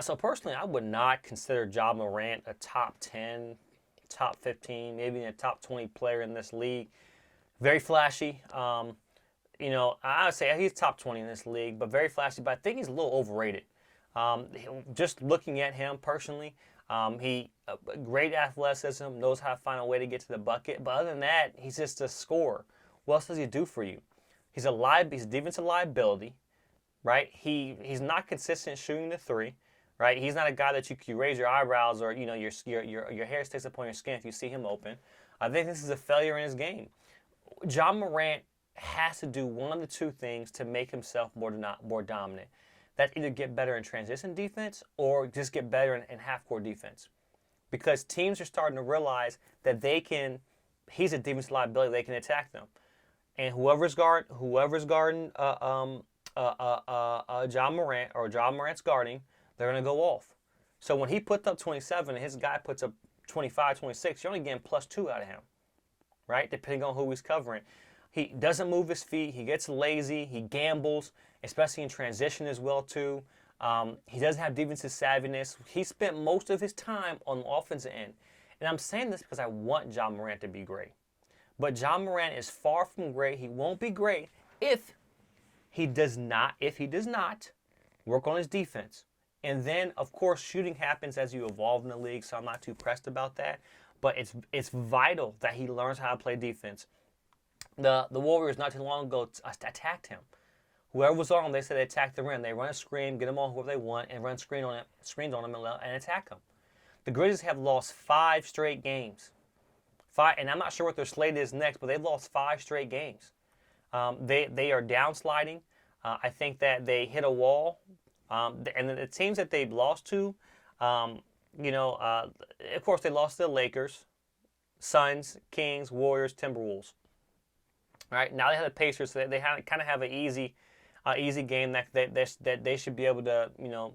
So personally, I would not consider Ja Morant a top 10, top 15, maybe a top 20 player in this league. Very flashy. I would say he's top 20 in this league, but very flashy. But I think he's a little overrated. Um, just looking at him personally, he great athleticism, knows how to find a way to get to the bucket. But other than that, he's just a scorer. What else does he do for you? He's a defensive liability, right? He's not consistent shooting the three, right? He's not a guy that you raise your eyebrows or your hair sticks up on your skin if you see him open. I think this is a failure in his game. John Morant has to do one of the two things to make himself more dominant. That's either get better in transition defense or just get better in half-court defense. Because teams are starting to realize that he's a defensive liability, they can attack them. And whoever's guarding John Morant or John Morant's guarding, they're going to go off. So when he puts up 27 and his guy puts up 25, 26, you're only getting +2 out of him, right? Depending on who he's covering. He doesn't move his feet. He gets lazy. He gambles, especially in transition as well, too. He doesn't have defensive savviness. He spent most of his time on the offensive end. And I'm saying this because I want John Morant to be great. But John Morant is far from great. He won't be great if he does not work on his defense. And then, of course, shooting happens as you evolve in the league, so I'm not too pressed about that. But it's vital that he learns how to play defense. The Warriors not too long ago attacked him. Whoever was on him, they said they attacked the rim. They run a screen, get him on whoever they want, and run screens on him and attack him. The Grizzlies have lost 5 straight games. And I'm not sure what their slate is next, but they've lost 5 straight games. They are downsliding. I think that they hit a wall. And the teams that they've lost to, of course, they lost to the Lakers, Suns, Kings, Warriors, Timberwolves. All right, now they have the Pacers, so they kind of have an easy game that they should be able to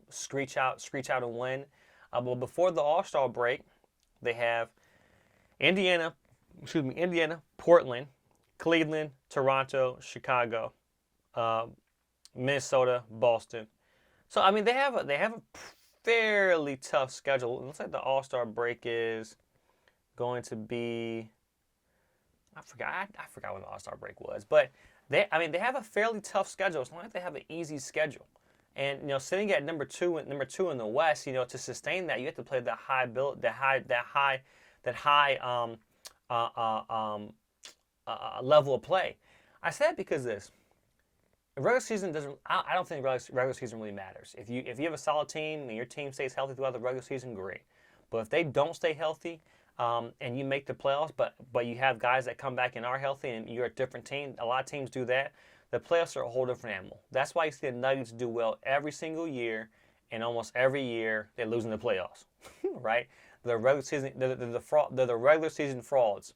screech out and win. But before the All-Star break, they have Indiana, Portland, Cleveland, Toronto, Chicago, Minnesota, Boston. So I mean they have a fairly tough schedule. It looks like the All-Star break is going to be I forgot when the All-Star break was, but they have a fairly tough schedule. It's not like they have an easy schedule. And sitting at number two in the West, to sustain that, you have to play that high level of play. I say that because regular season doesn't. I don't think regular season really matters. If you have a solid team and your team stays healthy throughout the regular season, great. But if they don't stay healthy, and you make the playoffs, but you have guys that come back and are healthy, and you're a different team. A lot of teams do that. The playoffs are a whole different animal. That's why you see the Nuggets do well every single year, and almost every year they lose in the playoffs, right? The regular season, they're the regular season frauds.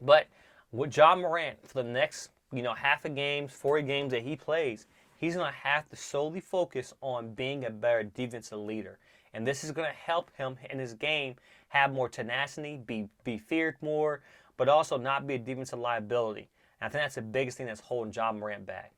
But with John Morant, for the next half a games, 40 games that he plays, he's going to have to solely focus on being a better defensive leader. And this is going to help him in his game have more tenacity, be feared more, but also not be a defensive liability. And I think that's the biggest thing that's holding John Morant back.